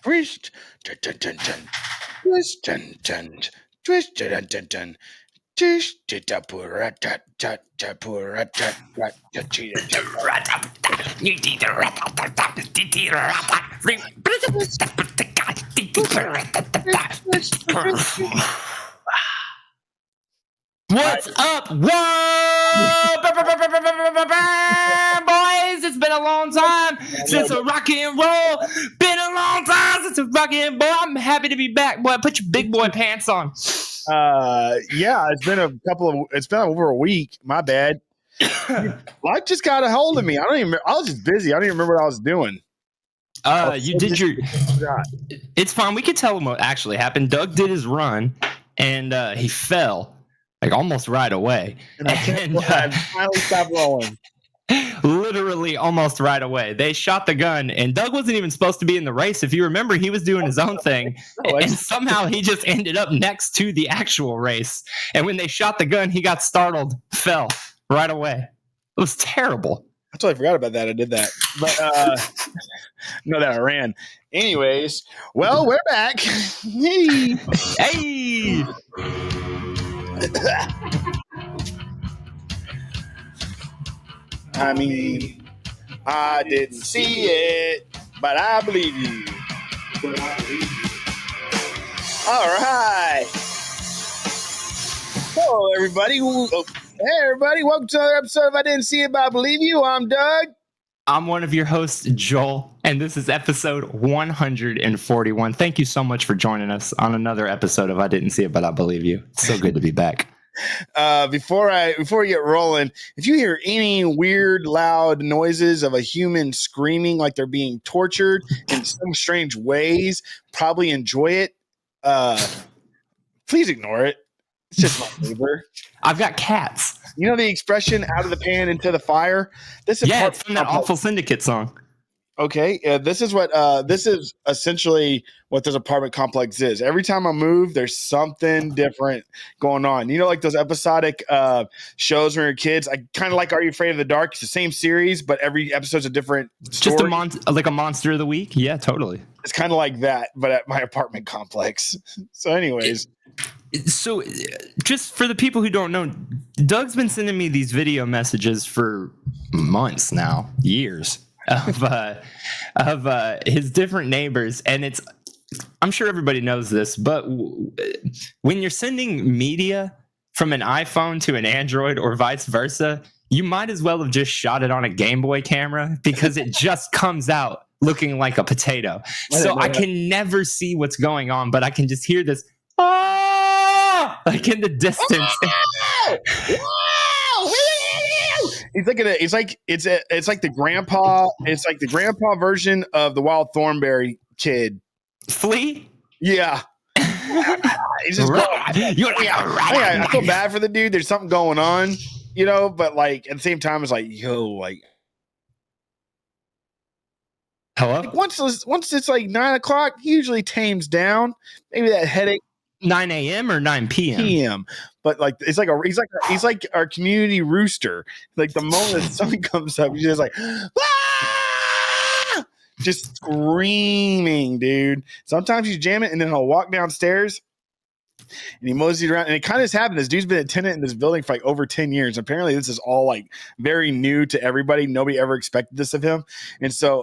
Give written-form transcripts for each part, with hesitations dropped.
twist, dun, dun, dun, dun, twist, dun, dun, twist, dun, dun, dun, tish, da, pura, da, da, da, pura, da, da, da, cheetah, What's up? Whoa! Boys, it's been a long time since a rock and roll. Been a long time since a rock and roll. I'm happy to be back, boy. Put your big boy pants on. Yeah, it's been over a week. My bad. Life just got a hold of me. I was just busy. I don't even remember what I was doing. You did your. It's fine. We could tell him what actually happened. Doug did his run, and he fell like almost right away. And I finally stopped rolling. Literally almost right away. They shot the gun, and Doug wasn't even supposed to be in the race. If you remember, he was doing his own thing, and somehow he just ended up next to the actual race. And when they shot the gun, he got startled, fell right away. It was terrible. I totally forgot about that. I did that. But no, that I ran. Anyways, well, we're back. Hey. Hey. I mean, I didn't see it, but I believe you. All right. Hello, everybody. Hey, everybody. Welcome to another episode of I Didn't See It, But I Believe You. I'm Doug. I'm one of your hosts, Joel, and this is episode 141. Thank you so much for joining us on another episode of I Didn't See It, But I Believe You. It's so good to be back. Before we get rolling, if you hear any weird, loud noises of a human screaming like they're being tortured in some strange ways, probably enjoy it. Please ignore it. It's just my neighbor. I've got cats. You know the expression "out of the pan into the fire"? It's from that awful Syndicate song. Okay, this is essentially what this apartment complex is. Every time I move, there's something different going on. You know, like those episodic shows when you're kids. I kind of like Are You Afraid of the Dark? It's the same series, but every episode's a different story. Just like a monster of the week? Yeah, totally. It's kind of like that, but at my apartment complex. So anyways. So just for the people who don't know, Doug's been sending me these video messages for months now, years. Of his different neighbors, and I'm sure everybody knows this, but when you're sending media from an iPhone to an Android or vice versa, you might as well have just shot it on a Game Boy camera because it just comes out looking like a potato. So I can never see what's going on, but I can just hear this like in the distance. It's like the grandpa version of the Wild Thornberry kid. Flea? Yeah. He's just I feel bad for the dude. There's something going on, you know, but like at the same time, it's like, like hello. Like once it's like 9 o'clock, he usually tames down. Maybe that headache. 9 a.m. or 9 p.m. p.m. But like he's like our community rooster. Like the moment the sun comes up, he's just like just screaming, dude. Sometimes he's jamming, and then he'll walk downstairs and he moseys around. And it kind of has happened. This dude's been a tenant in this building for like over 10 years. Apparently, this is all like very new to everybody. Nobody ever expected this of him. And so,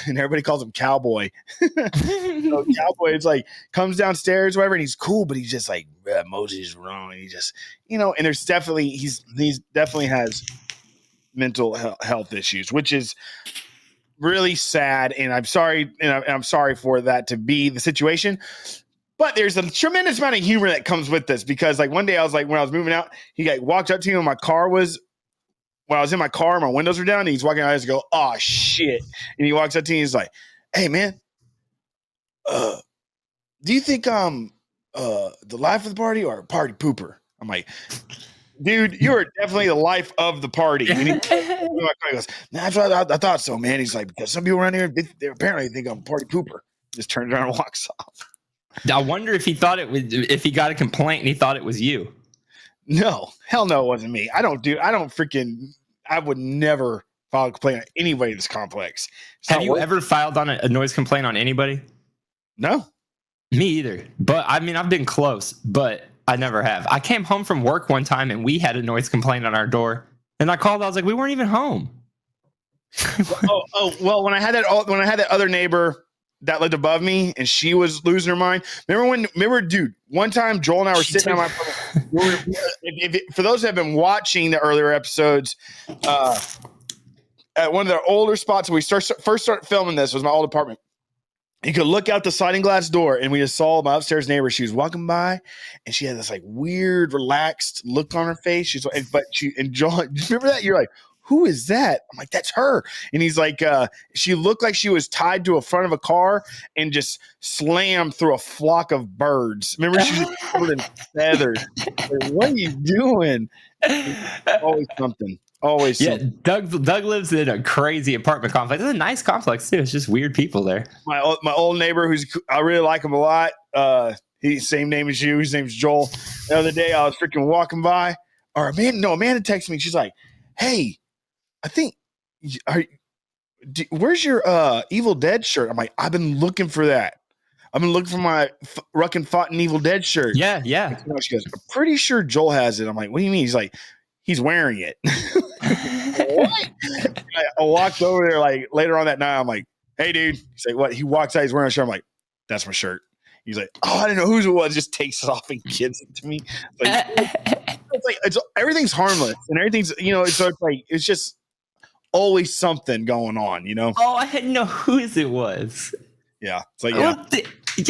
and everybody calls him Cowboy. So Cowboy is like comes downstairs, whatever, and he's cool, but he's just like moseys around. And he just, and there's definitely he's definitely has mental health issues, which is really sad. And I'm sorry, and I'm sorry for that to be the situation. But there's a tremendous amount of humor that comes with this because, like, one day I was like, when I was moving out, he like walked up to me when I was in my car, my windows were down, and he's walking out, and I go, "Oh shit!" And he walks up to me, and he's like, "Hey man, do you think the life of the party or a party pooper?" I'm like, "Dude, you are definitely the life of the party." And he goes, "Nah, I thought so, man." He's like, "Because some people around here, they apparently think I'm a party pooper." Just turns around and walks off. I wonder if he thought if he got a complaint and he thought it was you. No, hell no, it wasn't me. I would never file a complaint on anybody in this complex. Have you ever filed on a noise complaint on anybody? No. Me either. But I mean, I've been close, but I never have. I came home from work one time and we had a noise complaint on our door. And I called. I was like, we weren't even home. Well, when I had that other neighbor that lived above me and she was losing her mind. Remember, dude, one time Joel and I were sitting on my for those that have been watching the earlier episodes, at one of the older spots when we first started filming this was my old apartment. You could look out the sliding glass door and we just saw my upstairs neighbor. She was walking by and she had this like weird, relaxed look on her face. And Joel, remember that? You're like, who is that? I'm like, that's her. And he's like, she looked like she was tied to a front of a car and just slammed through a flock of birds. Remember, she was covered in feathers. Like, what are you doing? Always something. Always something. Doug lives in a crazy apartment complex. It's a nice complex too. It's just weird people there. My old neighbor, I really like him a lot. He's same name as you. His name's Joel. The other day, I was freaking walking by. Amanda texted me. She's like, "Hey, I think where's your Evil Dead shirt?" I'm like, "I've been looking for that. I've been looking for my Ruckin' Fought an Evil Dead shirt." Yeah. She goes, "I'm pretty sure Joel has it." I'm like, "What do you mean?" He's like, "He's wearing it." What? I walked over there like later on that night. I'm like, "Hey, dude." He's like, "What?" He walks out. He's wearing a shirt. I'm like, "That's my shirt." He's like, "Oh, I didn't know whose it was." Just takes it off and gives it to me. It's everything's harmless and everything's so it's like it's just always something going on, Oh, I didn't know whose it was. Yeah, it's like yeah.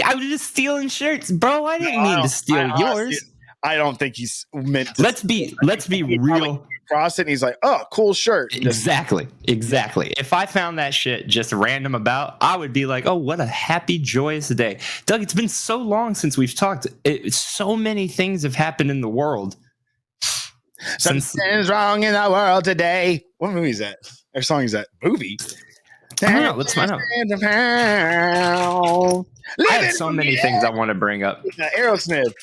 I was just stealing shirts, bro. I didn't mean to steal yours. I don't think he's meant to. Let's be real. Cross it and he's like, "Oh, cool shirt." Exactly. If I found that shit just random about, I would be like, "Oh, what a happy, joyous day." Doug, it's been so long since we've talked. So many things have happened in the world. Something's wrong in the world today. What movie is that? Or song is that? Movie? I don't know. Let's find out. I have so many things I want to bring up. Aerosmith.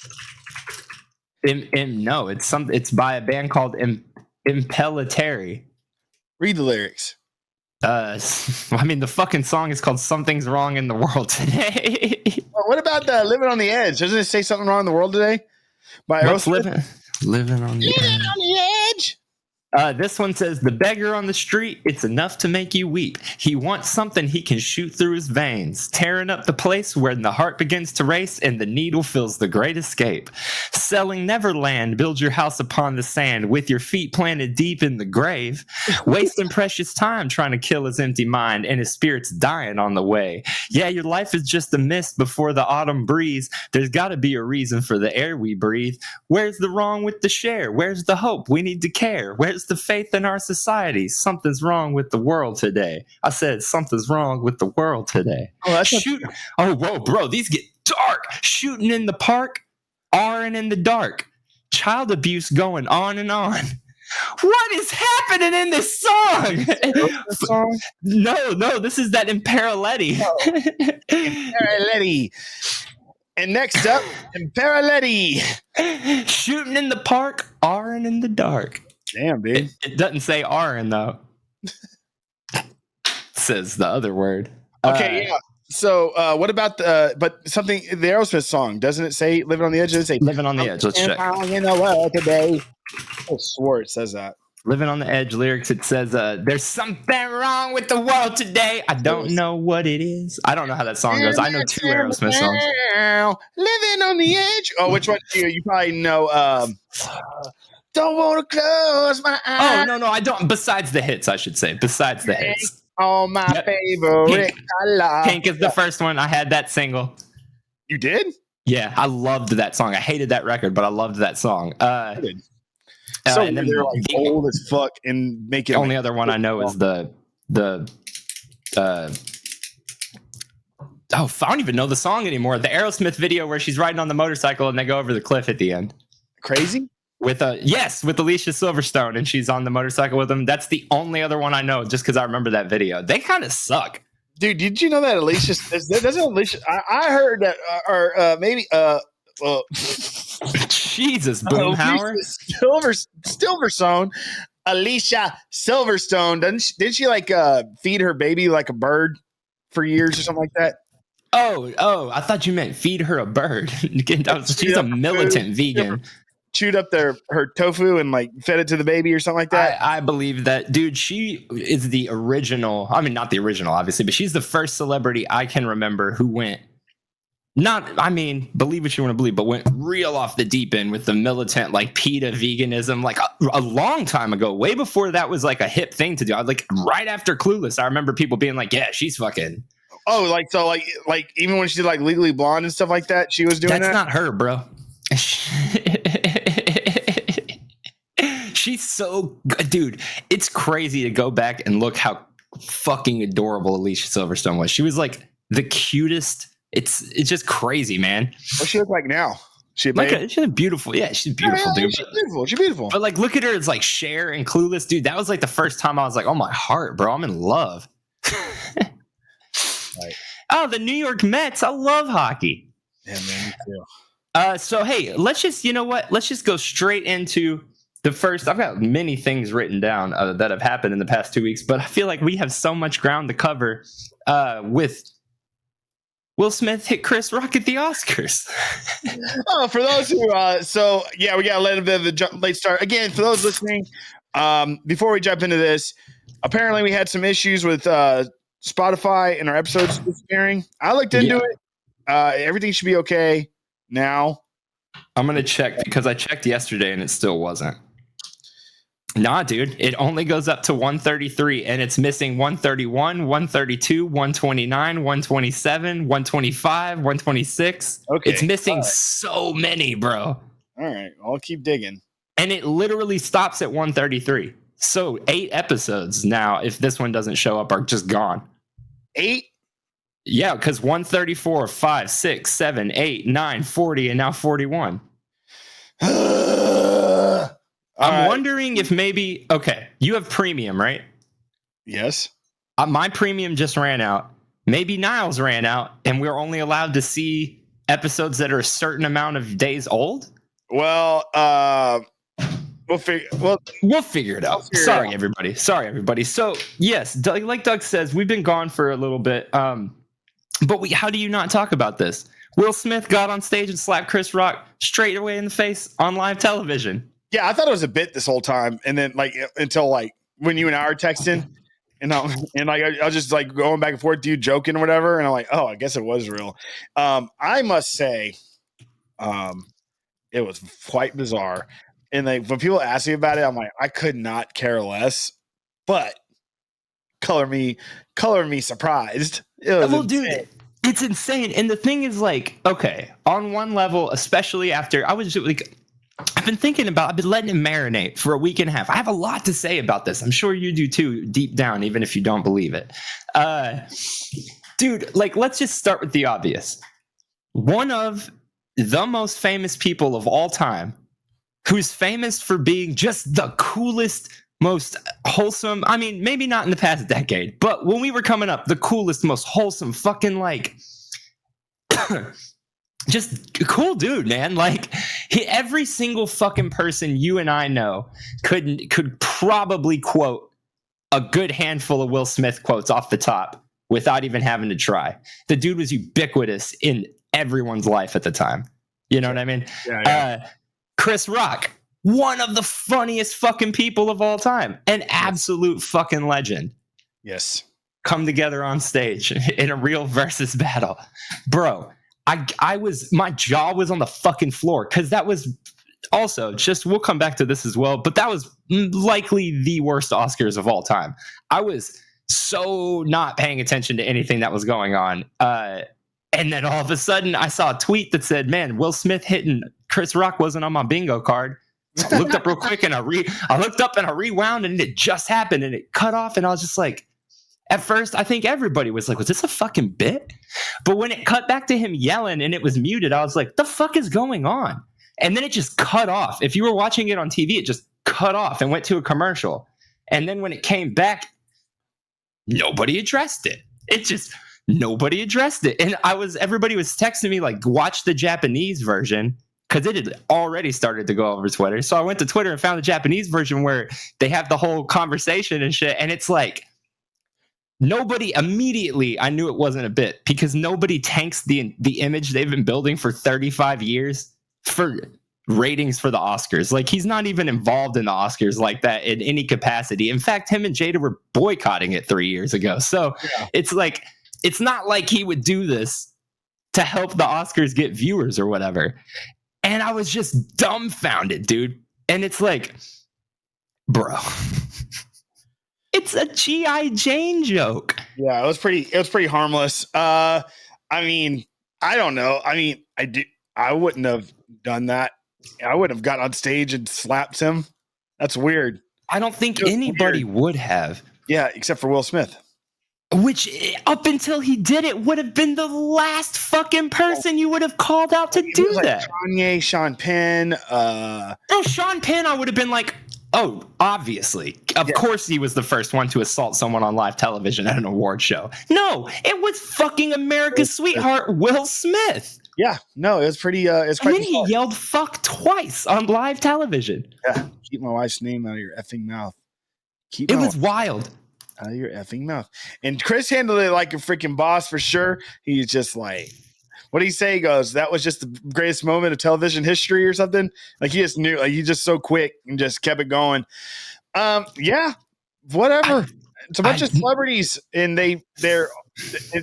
No, it's by a band called Impellitteri. Read the lyrics. I mean, the fucking song is called "Something's Wrong in the World Today." What about Living on the Edge? Doesn't it say something wrong in the world today? By Aerosmith? Living on the edge. This one says, "The beggar on the street, it's enough to make you weep. He wants something he can shoot through his veins, tearing up the place where the heart begins to race and the needle fills the great escape. Selling Neverland, build your house upon the sand with your feet planted deep in the grave. Wasting precious time trying to kill his empty mind and his spirit's dying on the way. Yeah, your life is just a mist before the autumn breeze. There's got to be a reason for the air we breathe. Where's the wrong with the share? Where's the hope? We need to care. Where's the faith in our society? Something's wrong with the world today." I said, something's wrong with the world today. Oh, whoa, bro, these get dark. Shooting in the park, R-ing in the dark. Child abuse going on and on. What is happening in this song? No, this is that Impellitteri. Impellitteri. And next up, Impellitteri. Shooting in the park, R-ing in the dark. Damn, dude. It doesn't say R-ing though. It says the other word. Okay, yeah. So what about the Aerosmith song? Doesn't it say "Living on the Edge"? Does it say "Living on the Edge"? Let's check. In the world today. I swore it says that. "Living on the Edge" lyrics. It says, "There's something wrong with the world today. I don't know what it is." I don't know how that song goes. I know 2 Aerosmith songs. Living on the edge. Oh, which one do you probably know? Don't want to close my eyes. Oh, no, I don't. Besides the hits, I should say. Besides the hits. Oh, my favorite color. Pink is the first one. I had that single. You did? Yeah, I loved that song. I hated that record, but I loved that song. So and then they're like old as fuck and make it. The only other one I know is the I don't even know the song anymore. The Aerosmith video where she's riding on the motorcycle and they go over the cliff at the end. Crazy? With Alicia Silverstone, and she's on the motorcycle with him. That's the only other one I know, just because I remember that video. They kind of suck, dude. Did you know that Alicia? Doesn't Alicia? I heard that, or maybe Jesus, Boomhauer. Silverstone. Alicia Silverstone. Didn't she like feed her baby like a bird for years or something like that? Oh, I thought you meant feed her a bird. She's a militant vegan. Chewed up her tofu and like fed it to the baby or something like that. I believe that, dude. She is the original. I mean, not the original, obviously, but she's the first celebrity I can remember who went. Believe what you want to believe, but went real off the deep end with the militant, like PETA veganism, like a long time ago, way before that was like a hip thing to do. Like right after Clueless, I remember people being like, "Yeah, she's fucking." Oh, like even when she did like Legally Blonde and stuff like that, she was doing that. That's not her, bro. She's so good, dude. It's crazy to go back and look how fucking adorable Alicia Silverstone was. She was like the cutest. It's just crazy, man. What's she look like now? She's beautiful. Yeah, she's beautiful, dude. She's beautiful. She's beautiful. But like, look at her as like Cher and Clueless, dude. That was like the first time I was like, oh my heart, bro, I'm in love. Right. Oh, the New York Mets. I love hockey. Yeah, man, me too. So hey, let's just go straight into the first. I've got many things written down that have happened in the past 2 weeks, but I feel like we have so much ground to cover with Will Smith hit Chris Rock at the Oscars. For those who, we got a little bit of a late start. Again, for those listening, before we jump into this, apparently we had some issues with Spotify and our episodes disappearing. I looked into it. Everything should be okay now. I'm going to check because I checked yesterday and it still wasn't. Nah, dude, it only goes up to 133 and it's missing 131, 132, 129, 127, 125, 126. Okay. It's missing so many, bro. All right. I'll keep digging. And it literally stops at 133. So 8 episodes now, if this one doesn't show up, are just gone. 8? Yeah, because 134, 5, 6, 7, 8, 9, 40, and now 41. I'm wondering if maybe, you have premium, right? Yes. My premium just ran out. Maybe Niles ran out, and we're only allowed to see episodes that are a certain amount of days old? Well, we'll figure it out. Sorry, everybody. So, yes, like Doug says, we've been gone for a little bit. But how do you not talk about this? Will Smith got on stage and slapped Chris Rock straight away in the face on live television. Yeah, I thought it was a bit this whole time, and then until when you and I were texting, and I was just like going back and forth, you joking or whatever, and I'm like, oh, I guess it was real. I must say, it was quite bizarre, and when people ask me about it, I'm like, I could not care less, but color me surprised. Dude, it's insane, and the thing is, on one level, especially after I was I've been letting it marinate for a week and a half. I have a lot to say about this. I'm sure you do too, deep down, even if you don't believe it. Dude, let's just start with the obvious. One of the most famous people of all time, who's famous for being just the coolest, most wholesome. I mean, maybe not in the past decade, but when we were coming up, the coolest, most wholesome fucking just cool dude, man. Every single fucking person you and I know could probably quote a good handful of Will Smith quotes off the top without even having to try. The dude was ubiquitous in everyone's life at the time. You know what I mean? Yeah. Chris Rock, one of the funniest fucking people of all time, an absolute fucking legend. Yes. Come together on stage in a real versus battle, bro. My jaw was on the fucking floor because that was also we'll come back to this as well, but that was likely the worst Oscars of all time. I was so not paying attention to anything that was going on. And then all of a sudden I saw a tweet that said, man, Will Smith hitting Chris Rock wasn't on my bingo card. So I looked up real quick and I looked up and I rewound and it just happened and it cut off. And I was just like, at first, I think everybody was like, was this a fucking bit? But when it cut back to him yelling and it was muted, I was like, the fuck is going on? And then it just cut off. If you were watching it on TV, it just cut off and went to a commercial. And then when it came back, nobody addressed it. Nobody addressed it. And everybody was texting me watch the Japanese version because it had already started to go over Twitter. So I went to Twitter and found the Japanese version where they have the whole conversation and shit. And it's Nobody immediately, I knew it wasn't a bit because nobody tanks the image they've been building for 35 years for ratings for the Oscars. Like, he's not even involved in the Oscars like that in any capacity. In fact, him and Jada were boycotting it 3 years ago. So it's like, it's not like he would do this to help the Oscars get viewers or whatever. And I was just dumbfounded, dude. And it's like, bro, it's a G.I. Jane joke. Yeah, it was pretty harmless. I mean, I don't know. I mean, I wouldn't have done that. I wouldn't have got on stage and slapped him. That's weird. I don't think anybody would have. Yeah, except for Will Smith. Which, up until he did it, would have been the last fucking person you would have called out to do that. Kanye, Sean Penn. Sean Penn, I would have been like, oh, obviously. Of course he was the first one to assault someone on live television at an award show. No, it was fucking America's sweetheart, Will Smith. Yeah, no, it was pretty. It's quite. And then he yelled "fuck" twice on live television. Yeah, keep my wife's name out of your effing mouth. It was wild. Out of your effing mouth. And Chris handled it like a freaking boss for sure. He's just like, what did he say? He goes, that was just the greatest moment of television history or something. Like, he just knew, like, he's just so quick and just kept it going. Yeah, whatever. It's a bunch of celebrities, and it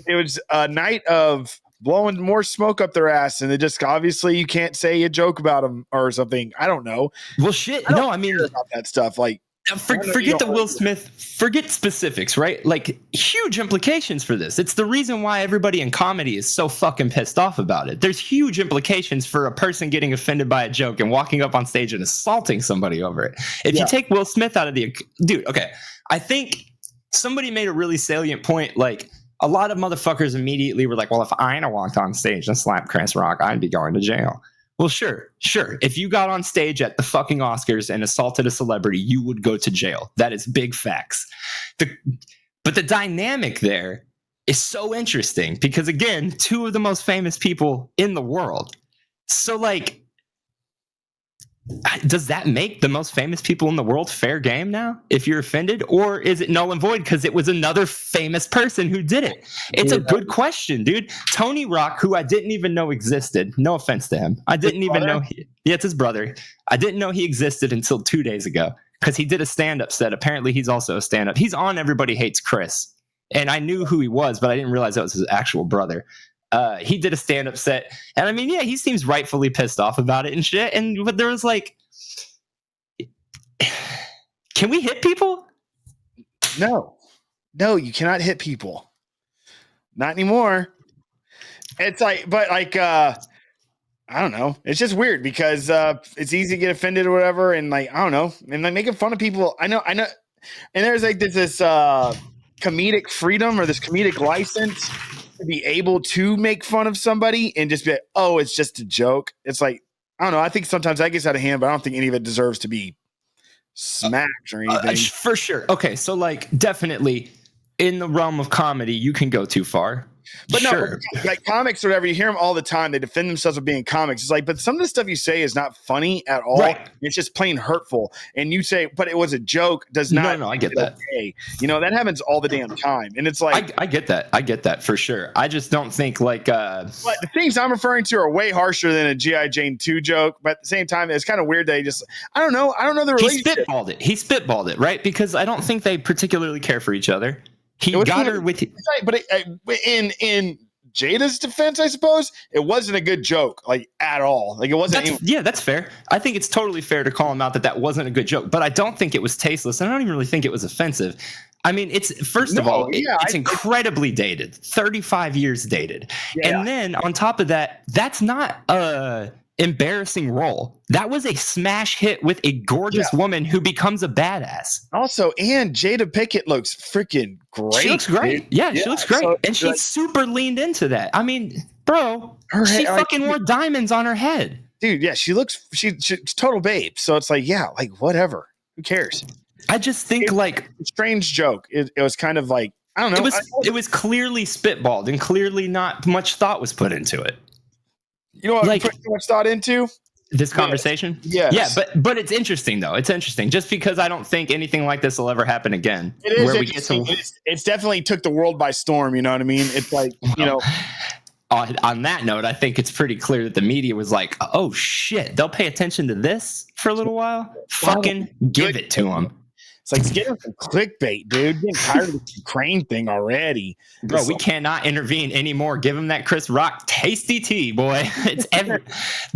was a night of blowing more smoke up their ass, and it just obviously you can't say a joke about them or something. I don't know. Well, shit. No, I mean, about that stuff. Like, forget the Will Smith, forget specifics, right? Like, huge implications for this. It's the reason why everybody in comedy is so fucking pissed off about it. There's huge implications for a person getting offended by a joke and walking up on stage and assaulting somebody over it. If you take Will Smith out of the dude, okay, I think somebody made a really salient point. Like, a lot of motherfuckers immediately were like, well, if I had walked on stage and slapped Chris Rock, I'd be going to jail. Well, sure. If you got on stage at the fucking Oscars and assaulted a celebrity, you would go to jail. That is big facts. But the dynamic there is so interesting because, again, two of the most famous people in the world. So, like, does that make the most famous people in the world fair game now if you're offended? Or is it null and void because it was another famous person who did it? It's a good question, dude. Tony Rock, who I didn't even know existed. No offense to him. I didn't even know. It's his brother. I didn't know he existed until 2 days ago because he did a stand-up set. Apparently, he's also a stand-up. He's on Everybody Hates Chris. And I knew who he was, but I didn't realize that was his actual brother. He did a stand-up set, and I mean, yeah, he seems rightfully pissed off about it and shit. But there was like, can we hit people? No, you cannot hit people. Not anymore. It's like, but like, I don't know. It's just weird because it's easy to get offended or whatever, and like, I don't know, and like making fun of people. I know, and there's like this comedic freedom or this comedic license to be able to make fun of somebody and just be like, oh, it's just a joke. It's like, I don't know. I think sometimes that gets out of hand, but I don't think any of it deserves to be smacked or anything. For sure. Okay, so like definitely in the realm of comedy, you can go too far. But no, like comics or whatever, you hear them all the time. They defend themselves with being comics. It's like, but some of the stuff you say is not funny at all. Right. It's just plain hurtful. And you say, but it was a joke. Does not. No, I get that. Okay. You know, that happens all the damn time. And it's like, I get that. I get that for sure. I just don't think like. But the things I'm referring to are way harsher than a G.I. Jane 2 joke. But at the same time, it's kind of weird that I don't know the relationship. He spitballed it, right? Because I don't think they particularly care for each other. He got her with it. But in Jada's defense, I suppose, it wasn't a good joke, like, at all. Like, it wasn't. That's fair. I think it's totally fair to call him out that wasn't a good joke. But I don't think it was tasteless. And I don't even really think it was offensive. I mean, it's incredibly dated. 35 years dated. Yeah. And then on top of that, that's not a embarrassing role. That was a smash hit with a gorgeous woman who becomes a badass. Also, and Jada Pinkett looks freaking great. She looks great. Yeah, she looks great. So, and she super leaned into that. I mean, bro, she fucking wore diamonds on her head. Dude, yeah, she's total babe. So it's like, yeah, like whatever. Who cares? I just think like a strange joke. It was kind of like, I don't know. It was clearly spitballed and clearly not much thought was put into it. You know what I put too much thought into? This conversation? Yes. Yeah, but it's interesting though. It's interesting just because I don't think anything like this will ever happen again. It is interesting. It's definitely took the world by storm. You know what I mean? It's like, On that note, I think it's pretty clear that the media was like, oh shit, they'll pay attention to this for a little while. Fucking give it to them. It's like, get some clickbait, dude. Getting tired of the Ukraine thing already. Bro, we cannot intervene anymore. Give him that Chris Rock tasty tea, boy. It's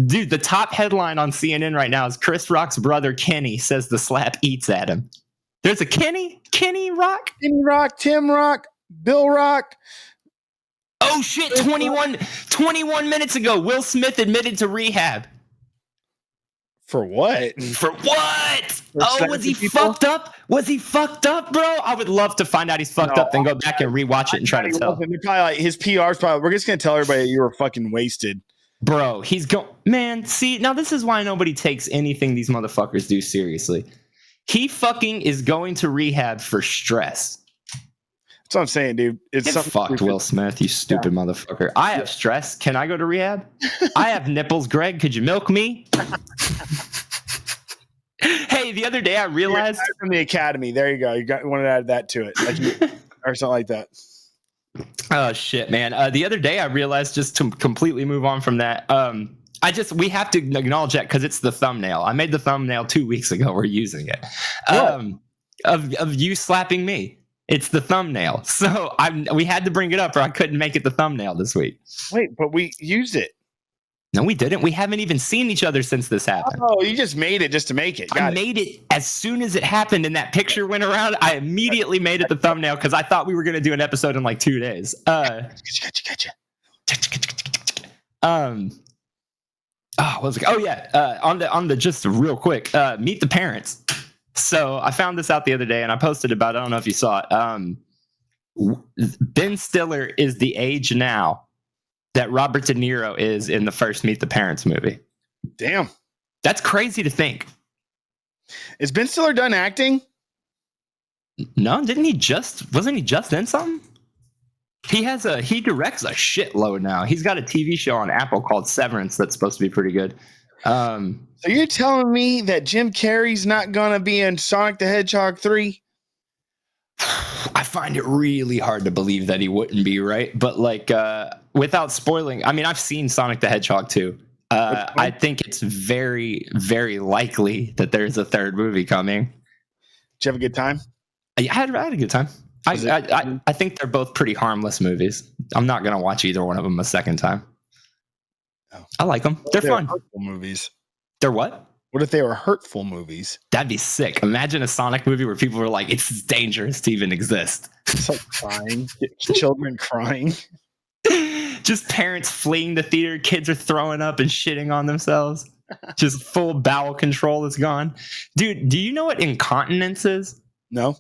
dude, the top headline on CNN right now is Chris Rock's brother Kenny says the slap eats at him. There's a Kenny Rock? Kenny Rock, Tim Rock, Bill Rock. Oh shit, 21 minutes ago, Will Smith admitted to rehab. For what? Was he fucked up? Was he fucked up, bro? I would love to find out he's fucked up, then go back and rewatch it and try to tell. They're probably like, his PR's probably, we're just going to tell everybody you were fucking wasted. Bro, he's going, man, see, now this is why nobody takes anything these motherfuckers do seriously. He fucking is going to rehab for stress. That's what I'm saying, dude. It's fucked, Will Smith, you stupid motherfucker. I have stress. Can I go to rehab? I have nipples, Greg. Could you milk me? Hey, the other day I realized from the academy. There you go. You wanted to add that to it, or something like that. Oh shit, man. The other day I realized, just to completely move on from that, we have to acknowledge that because it's the thumbnail. I made the thumbnail 2 weeks ago. We're using it of you slapping me. It's the thumbnail. So we had to bring it up or I couldn't make it the thumbnail this week. Wait, but we used it. No, we didn't. We haven't even seen each other since this happened. Oh, you just made it just to make it. I made it as soon as it happened and that picture went around. I immediately made it the thumbnail because I thought we were going to do an episode in like 2 days. Gotcha. On the just real quick, Meet the Parents. So I found this out the other day and I posted about it. I don't know if you saw it. Ben Stiller is the age now that Robert De Niro is in the first Meet the Parents movie. Damn. That's crazy to think. Is Ben Stiller done acting? No, wasn't he just in something? He directs a shitload now. He's got a TV show on Apple called Severance that's supposed to be pretty good. So you're telling me that Jim Carrey's not going to be in Sonic the Hedgehog 3? I find it really hard to believe that he wouldn't be, right? But like, without spoiling, I mean, I've seen Sonic the Hedgehog 2. I think it's very, very likely that there's a third movie coming. Did you have a good time? I had a good time. I think they're both pretty harmless movies. I'm not going to watch either one of them a second time. Oh. I like them. They're fun. Hurtful movies. They're what? What if they were hurtful movies? That'd be sick. Imagine a Sonic movie where people were like, it's dangerous to even exist. It's like crying. Children crying. Just parents fleeing the theater. Kids are throwing up and shitting on themselves. Just full bowel control is gone. Dude, do you know what incontinence is? No.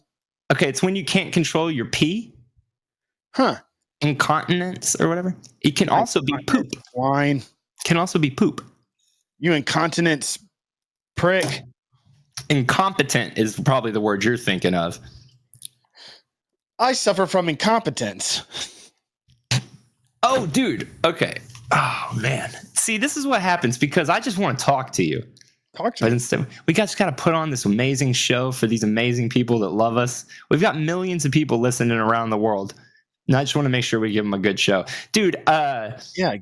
Okay, it's when you can't control your pee. Huh. Incontinence or whatever. It can also be poop. Wine. Can also be poop. You incontinence prick. Incompetent is probably the word you're thinking of. I suffer from incompetence. Oh, dude. Okay. Oh, man. See, this is what happens because I just want to talk to you. Talk to me. Instead, we just got to put on this amazing show for these amazing people that love us. We've got millions of people listening around the world. And I just want to make sure we give them a good show. Dude. Yeah,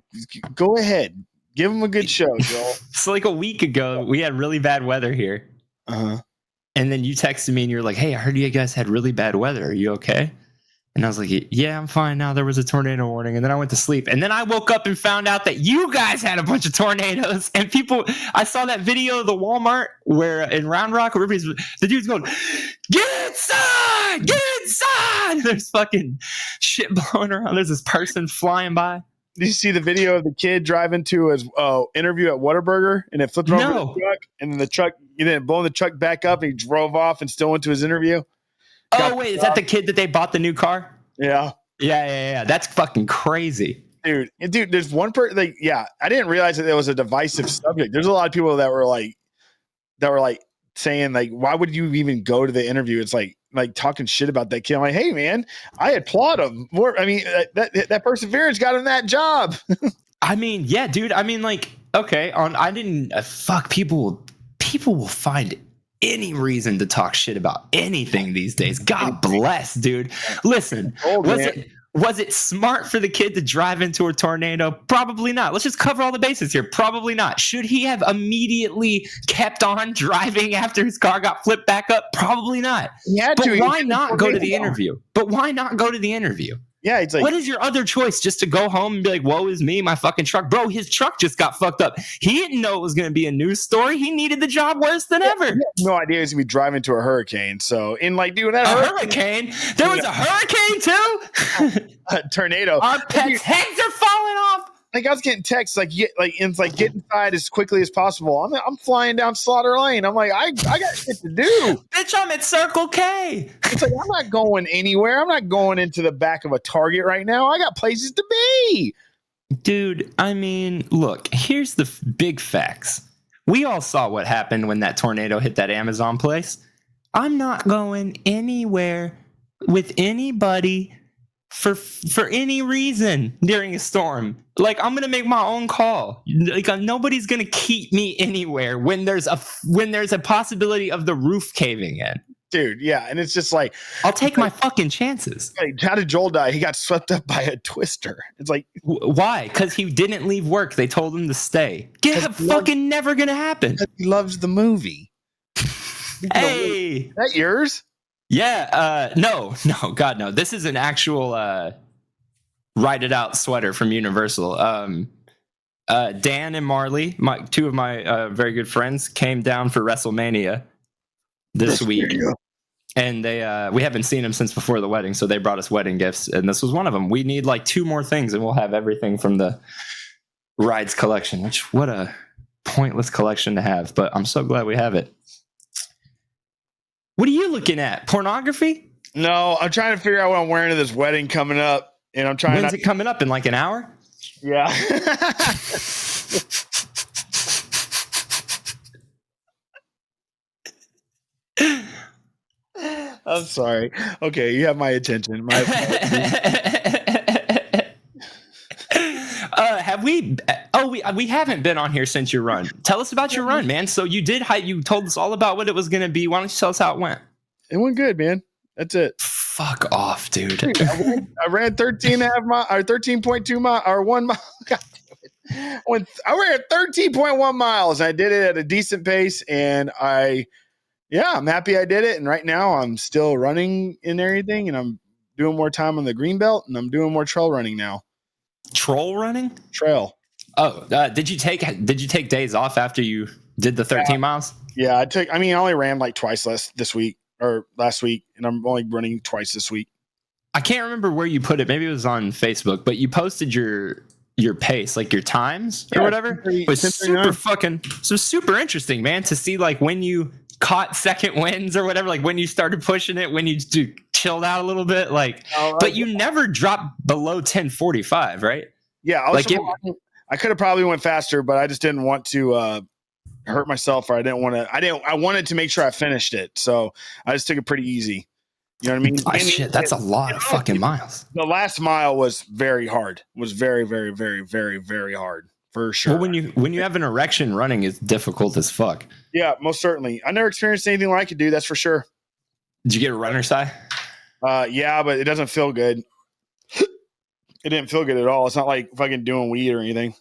go ahead. Give them a good show, Joel. So like a week ago, we had really bad weather here. Uh-huh. And then you texted me and you're like, hey, I heard you guys had really bad weather. Are you okay? And I was like, yeah, I'm fine now. There was a tornado warning. And then I went to sleep. And then I woke up and found out that you guys had a bunch of tornadoes. And I saw that video of the Walmart where in Round Rock, where the dude's going, get inside, get inside. There's fucking shit blowing around. There's this person flying by. Did you see the video of the kid driving to his interview at Whataburger and it flipped over the truck and then the truck, blowing the truck back up and he drove off and still went to his interview? Oh, wait, is that the kid that they bought the new car? Yeah. Yeah. That's fucking crazy. Dude, there's one person, I didn't realize that there was a divisive subject. There's a lot of people that were saying, like, why would you even go to the interview? It's like talking shit about that kid. I'm like, hey, man, I applaud him. That perseverance got him that job. I mean, yeah, dude. I mean, like, okay, I didn't fuck people will find any reason to talk shit about anything these days. God bless, dude. Listen, was it smart for the kid to drive into a tornado? Probably not. Let's just cover all the bases here. Probably not. Should he have immediately kept on driving after his car got flipped back up? Probably not. But why not go to the interview? Yeah, it's like, what is your other choice? Just to go home and be like, woe is me, my fucking truck. Bro, his truck just got fucked up. He didn't know it was going to be a news story. He needed the job worse than ever. He had no idea he was going to be driving into a hurricane. So, in like, dude, that hurricane? There was a hurricane too? A tornado. Our pets' heads are falling off. Like, I was getting texts like it's like get inside as quickly as possible. I'm flying down Slaughter Lane. I'm like, I got shit to do. Bitch, I'm at Circle K. It's like, I'm not going anywhere. I'm not going into the back of a Target right now. I got places to be. Dude, I mean, look, here's the big facts. We all saw what happened when that tornado hit that Amazon place. I'm not going anywhere with anybody for any reason during a storm. Like, I'm gonna make my own call. Like, nobody's gonna keep me anywhere when there's a possibility of the roof caving in. Dude, yeah, and it's just like, I'll take my fucking chances. Like, how did Joel die? He got swept up by a twister. It's like, why? Because he didn't leave work. They told him to stay. Fucking never gonna happen. He loves the movie. Hey, is that yours? Yeah, no, God, no. This is an actual Ride It Out sweater from Universal. Dan and Marley, two of my very good friends, came down for WrestleMania this week. And we haven't seen them since before the wedding, so they brought us wedding gifts, and this was one of them. We need like 2 more things, and we'll have everything from the Rides collection, which, what a pointless collection to have, but I'm so glad we have it. What are you looking at? Pornography? No, I'm trying to figure out what I'm wearing to this wedding coming up. And I'm trying. When's it coming up? In like an hour? Yeah. I'm sorry. Okay, you have my attention. Have we? Oh, we haven't been on here since your run. Tell us about your run, man. So you did. You told us all about what it was going to be. Why don't you tell us how it went? It went good, man. That's it. Fuck off, dude. I ran 13.5 miles, or 13.2 miles, or 1 mile. God damn it. I ran 13.1 miles. I did it at a decent pace, and I'm happy I did it. And right now, I'm still running and everything, and I'm doing more time on the green belt, and I'm doing more trail running now. Troll running? Trail. Oh, did you take days off after you did the 13 miles? Yeah, I only ran like twice last week, and I'm only running twice this week. I can't remember where you put it. Maybe it was on Facebook, but you posted your pace, like your times or whatever. It was super interesting, man, to see like when you caught second wins or whatever, like when you started pushing it, when you chilled out a little bit, like, but you never dropped below 10:45, right? Yeah, I could have probably went faster, but I just didn't want to hurt myself, or I wanted to make sure I finished it, so I just took it pretty easy. You know what I mean? Oh, shit, that's a lot of fucking miles. The last mile was very hard. Was very, very, very, very, very hard. For sure. Well, when you have an erection, running is difficult as fuck. Yeah, most certainly. I never experienced anything like I could do. That's for sure. Did you get a runner's high? Yeah, but it doesn't feel good. It didn't feel good at all. It's not like fucking doing weed or anything.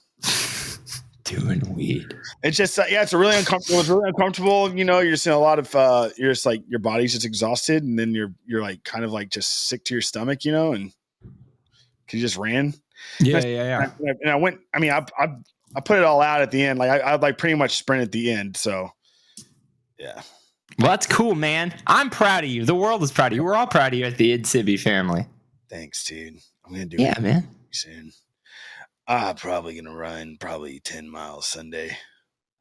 Doing weed. It's just it's really uncomfortable. It's really uncomfortable. You know, you're just in a lot of you're just like your body's just exhausted, and then you're like kind of like just sick to your stomach, you know, and because you just ran. Yeah. And I went. I mean, I put it all out at the end. Like I like pretty much sprint at the end. So yeah. Well, that's cool, man. I'm proud of you. The world is proud of you. We're all proud of you at the IDSIBIBY family. Thanks, dude. I'm gonna do it man. soon. I'm probably gonna run 10 miles Sunday.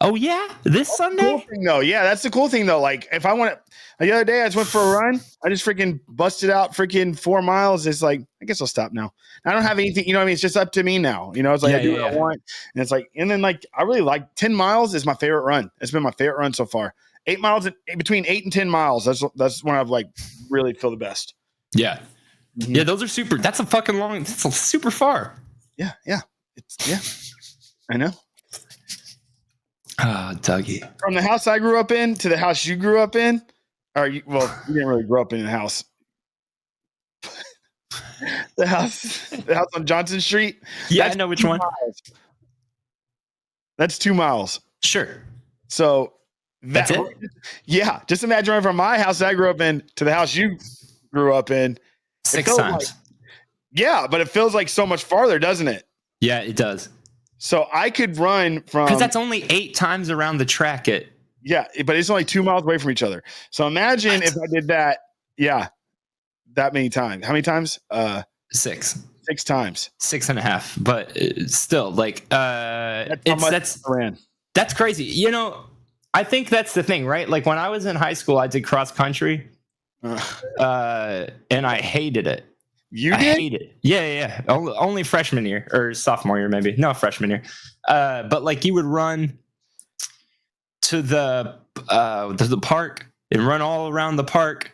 Oh yeah, this Sunday. Cool thing, though. Yeah, that's the cool thing though. Like if I want to, the other day I just went for a run. I just freaking busted out freaking 4 miles. It's like I guess I'll stop now. I don't have anything. You know what I mean? It's just up to me now. You know, it's like I do what I want, and it's like, and then like I really like 10 miles is my favorite run. It's been my favorite run so far. 8 miles, between 8 and 10 miles. That's when I've like really feel the best. Yeah, yeah. Those are super. That's a fucking long. That's super far. Yeah. I know. Dougie. From the house I grew up in to the house you grew up in, you didn't really grow up in a house. the house on Johnson Street. Yeah, I know which one. Miles. That's 2 miles. Sure. So that's it. Yeah, just imagine running from my house that I grew up in to the house you grew up in 6 times. Yeah, but it feels like so much farther, doesn't it? Yeah, it does. So I could run from, because that's only 8 times around the track. Yeah, but it's only 2 miles away from each other. So imagine if I did that. Yeah, that many times. How many times? 6. 6 times. 6.5. But still, like, that's crazy. You know, I think that's the thing, right? Like when I was in high school, I did cross country, and I hated it. You did? I hate it. Yeah. Only freshman year or sophomore year, maybe. No, freshman year. But like you would run to the park and run all around the park,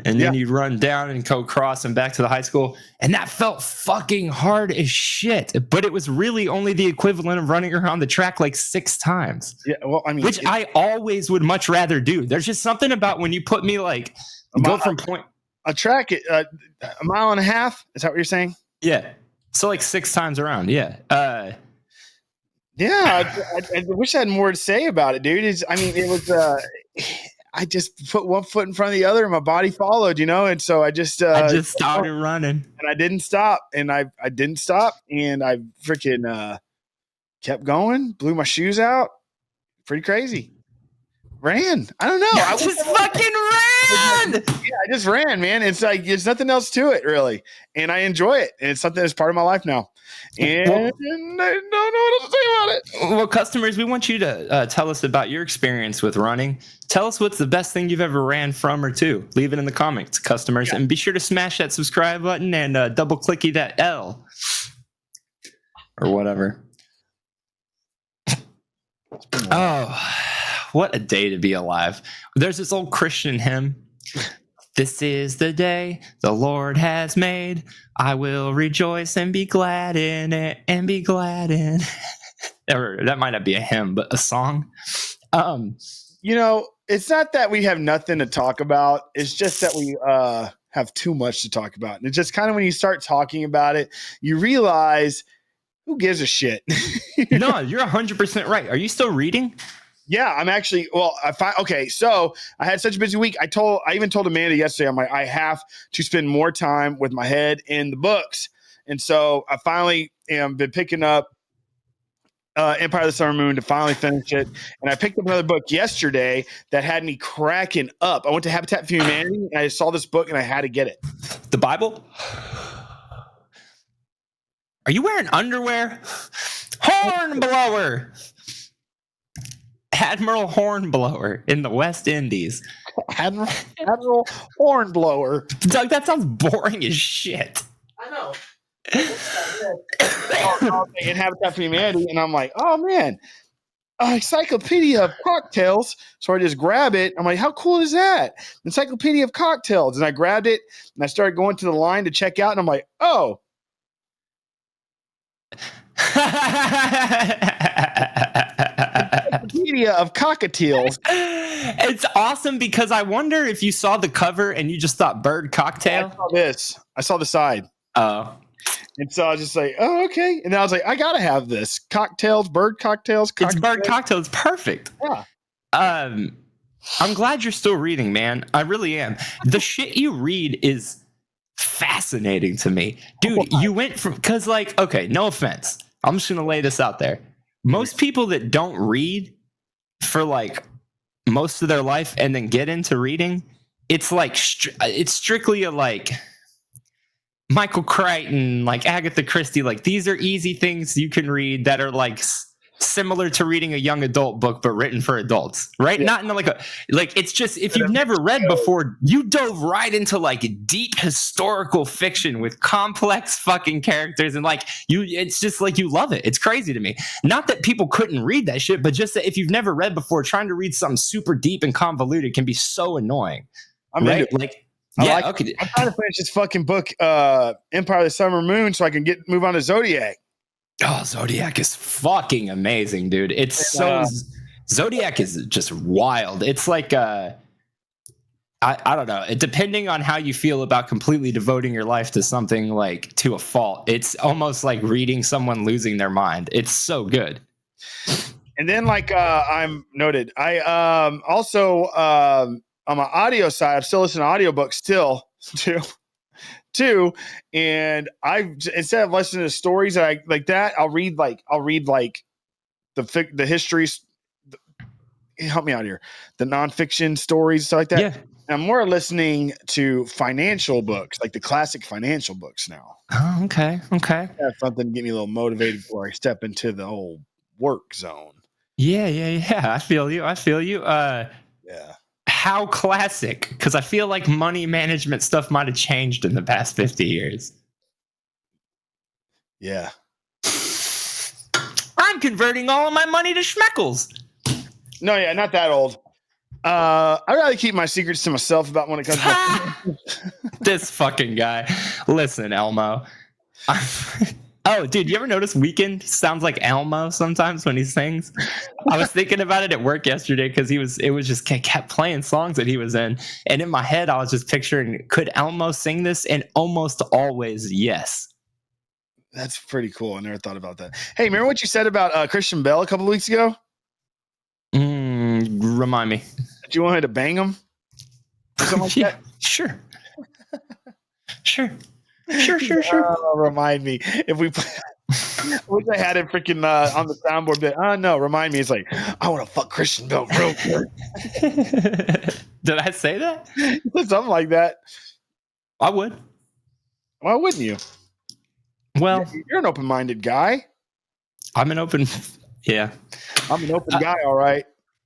and then you'd run down and go across and back to the high school, and that felt fucking hard as shit. But it was really only the equivalent of running around the track like 6 times. Yeah, well, I mean, which I always would much rather do. There's just something about when you put me like go from point. A track, a mile and a half. Is that what you're saying? Yeah. So like 6 times around. Yeah. I wish I had more to say about it, dude. It was. I just put one foot in front of the other, and my body followed, and so I just started running, and I didn't stop, and I didn't stop, and I freaking kept going, blew my shoes out, pretty crazy. Ran. I don't know. I just fucking ran. Yeah, I just ran, man. It's like there's nothing else to it, really, and I enjoy it, and it's something that's part of my life now. And I don't know what else to say about it. Well, customers, we want you to tell us about your experience with running. Tell us what's the best thing you've ever ran from or to. Leave it in the comments, customers, and be sure to smash that subscribe button and double clicky that L or whatever. Oh. What a day to be alive. There's this old Christian hymn. This is the day the Lord has made. I will rejoice and be glad in it and be glad in it. That might not be a hymn, but a song. It's not that we have nothing to talk about. It's just that we have too much to talk about. And it's just kind of when you start talking about it, you realize who gives a shit. No, you're 100% right. Are you still reading? Yeah, I'm actually. Well, so I had such a busy week. I even told Amanda yesterday. I'm like, I have to spend more time with my head in the books, and so I finally been picking up Empire of the Summer Moon to finally finish it. And I picked up another book yesterday that had me cracking up. I went to Habitat for Humanity and I saw this book and I had to get it. The Bible? Are you wearing underwear? Hornblower. Admiral Hornblower in the West Indies. Admiral Hornblower. Doug, that sounds boring as shit. I know. In Habitat for Humanity, and I'm like, oh man, encyclopedia of cocktails. So I just grab it. I'm like, how cool is that? Encyclopedia of cocktails. And I grabbed it and I started going to the line to check out, and I'm like, oh. Encyclopedia of cockatiels. It's awesome because I wonder if you saw the cover and you just thought bird cocktail. I saw the side. Oh. And so I was just like, oh, okay. And then I was like, I gotta have this. Cocktails, bird cocktails. It's bird cocktails. Perfect. Yeah. I'm glad you're still reading, man. I really am. The shit you read is fascinating to me. Dude, you went from, because like, okay, no offense. I'm just gonna lay this out there. Most people that don't read for like most of their life and then get into reading, it's like it's strictly a like Michael Crichton, like Agatha Christie, like these are easy things you can read that are like similar to reading a young adult book but written for adults, right? Yeah. Not in like it's just, if you've never read before, you dove right into like deep historical fiction with complex fucking characters, and like it's just like you love it. It's crazy to me. Not that people couldn't read that shit, but just that if you've never read before, trying to read something super deep and convoluted can be so annoying. I'm right? into it. Like okay. I'm trying to finish this fucking book, Empire of the Summer Moon, so I can move on to Zodiac. Oh, Zodiac is fucking amazing, dude. It's Zodiac is just wild. It's like I don't know. Depending on how you feel about completely devoting your life to something like to a fault, it's almost like reading someone losing their mind. It's so good. And then like I'm noted. I also on my audio side, I'm still listening to audiobooks still too. And I instead of listening to stories that I like that, I'll read like the histories. Help me out here. The nonfiction stories, stuff like that. Yeah. I'm more listening to financial books, like the classic financial books now. Oh, okay. Have something to get me a little motivated before I step into the whole work zone. Yeah. I feel you. Yeah. How classic? Because I feel like money management stuff might have changed in the past 50 years. Yeah. I'm converting all of my money to schmeckles. No, yeah, not that old. I'd rather keep my secrets to myself about when it comes to this fucking guy. Listen, Elmo. Oh, dude, you ever notice Weeknd sounds like Elmo sometimes when he sings? I was thinking about it at work yesterday because it was just kept playing songs that he was in. And in my head, I was just picturing, could Elmo sing this? And almost always, yes. That's pretty cool. I never thought about that. Hey, remember what you said about Christian Bale a couple of weeks ago? Remind me. Do you want me to bang him? Something like that? Sure. Sure. Remind me if we. I wish I had it freaking on the soundboard. But no, remind me. It's like I want to fuck Christian Bale real quick. Did I say that? Something like that. I would. Why wouldn't you? Well, you're an open-minded guy. I'm an open. Yeah. I'm an open guy. All right.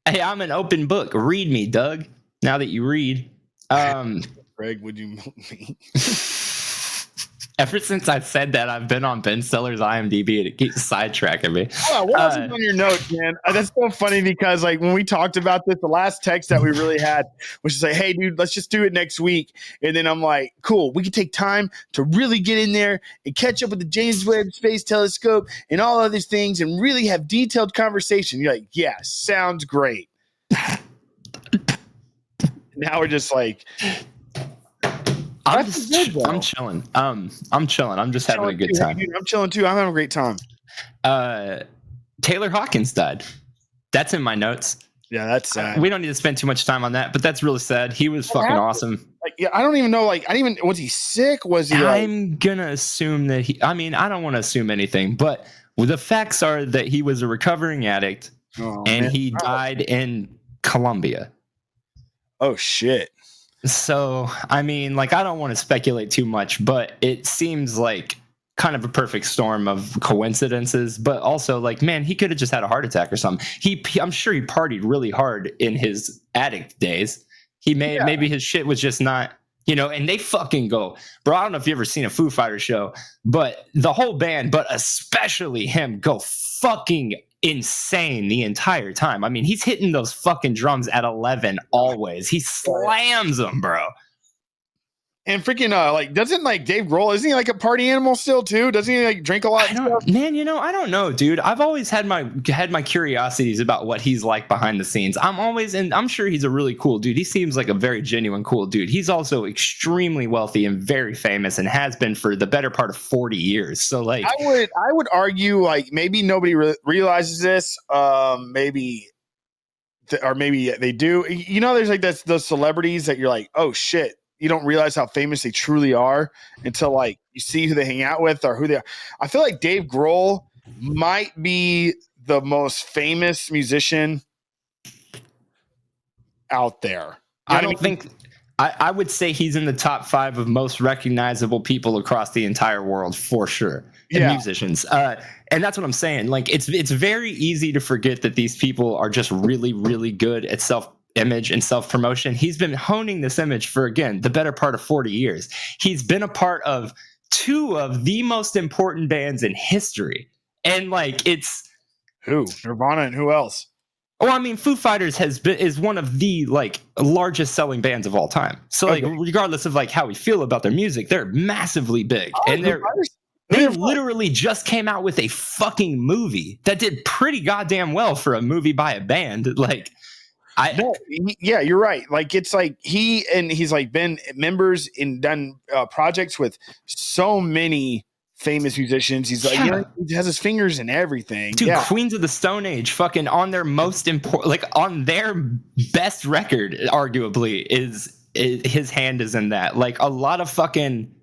Hey, I'm an open book. Read me, Doug. Now that you read. Greg, would you milk me? Ever since I said that, I've been on Ben Stiller's IMDb and it keeps sidetracking me. Oh, what else is on your notes, man? That's so funny because like when we talked about this, the last text that we really had was just like, hey, dude, let's just do it next week. And then I'm like, cool, we can take time to really get in there and catch up with the James Webb Space Telescope and all other things and really have detailed conversation. You're like, yeah, sounds great. Now we're just like, I'm chilling. I'm chilling. I'm just having a good time. Dude, I'm chilling too. I'm having a great time. Taylor Hawkins died. That's in my notes. Yeah, that's sad. We don't need to spend too much time on that, but that's really sad. He was fucking awesome. Like, yeah, I don't even know. Like, was he sick? Was he? I'm gonna assume that he. I mean, I don't want to assume anything, but the facts are that he was a recovering addict, and he died in Colombia. Oh shit. So, I mean, like, I don't want to speculate too much, but it seems like kind of a perfect storm of coincidences. But also, like, man, he could have just had a heart attack or something. I'm sure he partied really hard in his addict days. Maybe his shit was just not, and they fucking go, bro. I don't know if you ever seen a Foo Fighters show, but the whole band, but especially him, go fucking insane the entire time. I mean, he's hitting those fucking drums at 11 always. He slams them, bro. And freaking like doesn't like Dave Grohl, isn't he like a party animal still too? Doesn't he like drink a lot? Man, I don't know, dude. I've always had my curiosities about what he's like behind the scenes. I'm sure he's a really cool dude. He seems like a very genuine cool dude. He's also extremely wealthy and very famous and has been for the better part of 40 years. So like I would argue like maybe nobody realizes this. Maybe they do. There's like those celebrities that you're like, oh shit. You don't realize how famous they truly are until like you see who they hang out with or who they are. I feel like Dave Grohl might be the most famous musician out there. I would say he's in the top 5 of most recognizable people across the entire world for sure. Musicians. And that's what I'm saying. Like it's very easy to forget that these people are just really, really good at self-image and self-promotion. He's been honing this image for, again, the better part of 40 years. He's been a part of 2 of the most important bands in history. And like it's who? Nirvana and who else? Well, I mean, Foo Fighters is one of the like largest selling bands of all time. So like regardless of like how we feel about their music, they're massively big. And they're They literally just came out with a fucking movie that did pretty goddamn well for a movie by a band. Like, yeah, you're right. Like, it's like he's like been members and done projects with so many famous musicians. He's like, he has his fingers in everything. Dude, Queens of the Stone Age, fucking on their most important, like on their best record, arguably, is his hand is in that. Like, a lot of fucking,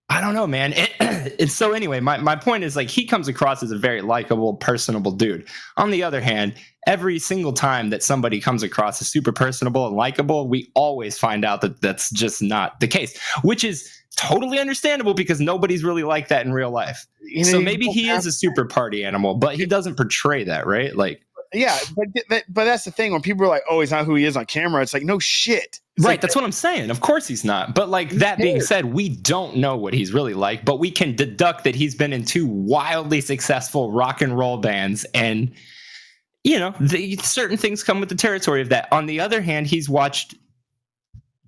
I don't know, man. It's so anyway, my point is, like, he comes across as a very likable, personable dude. On the other hand, every single time that somebody comes across as super personable and likable, we always find out that that's just not the case, which is totally understandable because nobody's really like that in real life. So maybe he is a super party animal, but he doesn't portray that, right? Like, yeah, but that's the thing. When people are like, "Oh, he's not who he is on camera," it's like, no shit. Right, like, that's what I'm saying. Of course he's not. But like that being said, we don't know what he's really like, but we can deduct that he's been in 2 wildly successful rock and roll bands, and certain things come with the territory of that. On the other hand, he's watched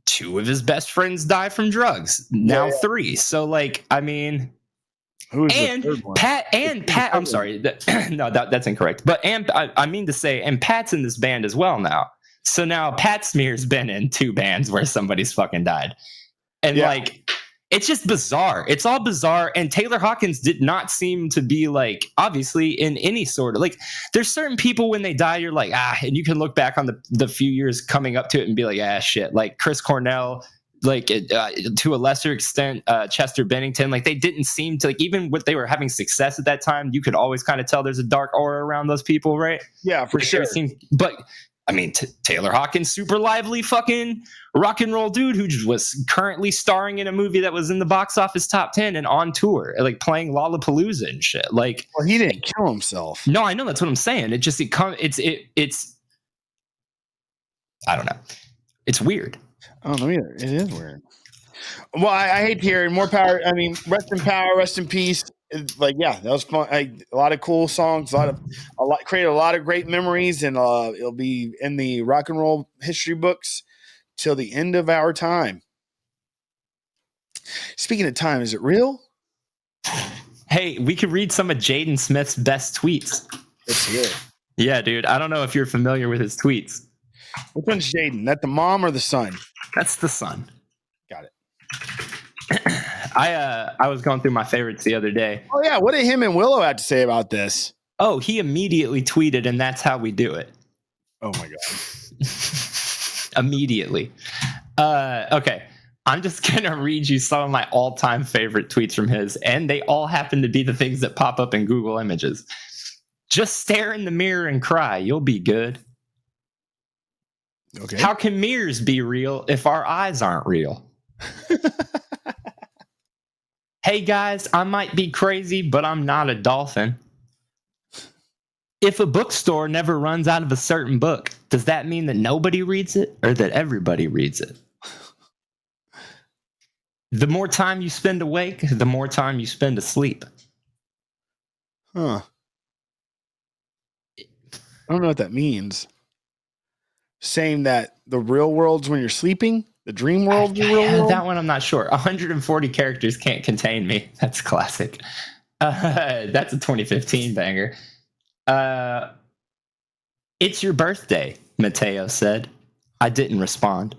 2 of his best friends die from drugs, now 3. So like, I mean, Pat, I'm sorry, no, that's incorrect. But I mean to say, and Pat's in this band as well now. So now Pat Smear's been in 2 bands where somebody's fucking died. And like, it's just bizarre. It's all bizarre. And Taylor Hawkins did not seem to be like, obviously, in any sort of, like, there's certain people when they die, you're like, and you can look back on the few years coming up to it and be like, shit. Like Chris Cornell, like to a lesser extent, Chester Bennington, like they didn't seem to, like, even when they were having success at that time, you could always kind of tell there's a dark aura around those people, right? Yeah, for sure. But I mean, Taylor Hawkins, super lively fucking rock and roll dude who was currently starring in a movie that was in the box office top 10 and on tour, like playing Lollapalooza and shit. Like, well, he didn't kill himself. No, I know, that's what I'm saying. It's I don't know. It's weird. I don't know either. It is weird. Well, I hate to hear it. More power. I mean, rest in power, rest in peace. Like, yeah, that was fun. A lot of cool songs, created a lot of great memories, and it'll be in the rock and roll history books till the end of our time. Speaking of time, is it real? Hey, we could read some of Jaden Smith's best tweets. Let's hear it. Yeah, dude. I don't know if you're familiar with his tweets. Which one's Jaden? That the mom or the son? That's the son. Got it. I was going through my favorites the other day. Oh yeah, what did him and Willow have to say about this? Oh, he immediately tweeted, and that's how we do it. Oh my god. Immediately. Okay. I'm just gonna read you some of my all-time favorite tweets from his, and they all happen to be the things that pop up in Google Images. Just stare in the mirror and cry. You'll be good. Okay. How can mirrors be real if our eyes aren't real? Hey guys, I might be crazy, but I'm not a dolphin. If a bookstore never runs out of a certain book, does that mean that nobody reads it or that everybody reads it? The more time you spend awake, the more time you spend asleep. Huh. I don't know what that means. Saying that the real world's when you're sleeping? The dream world, the real world? That one I'm not sure. 140 characters can't contain me. That's classic. That's a 2015 banger. It's your birthday, Mateo said. I didn't respond.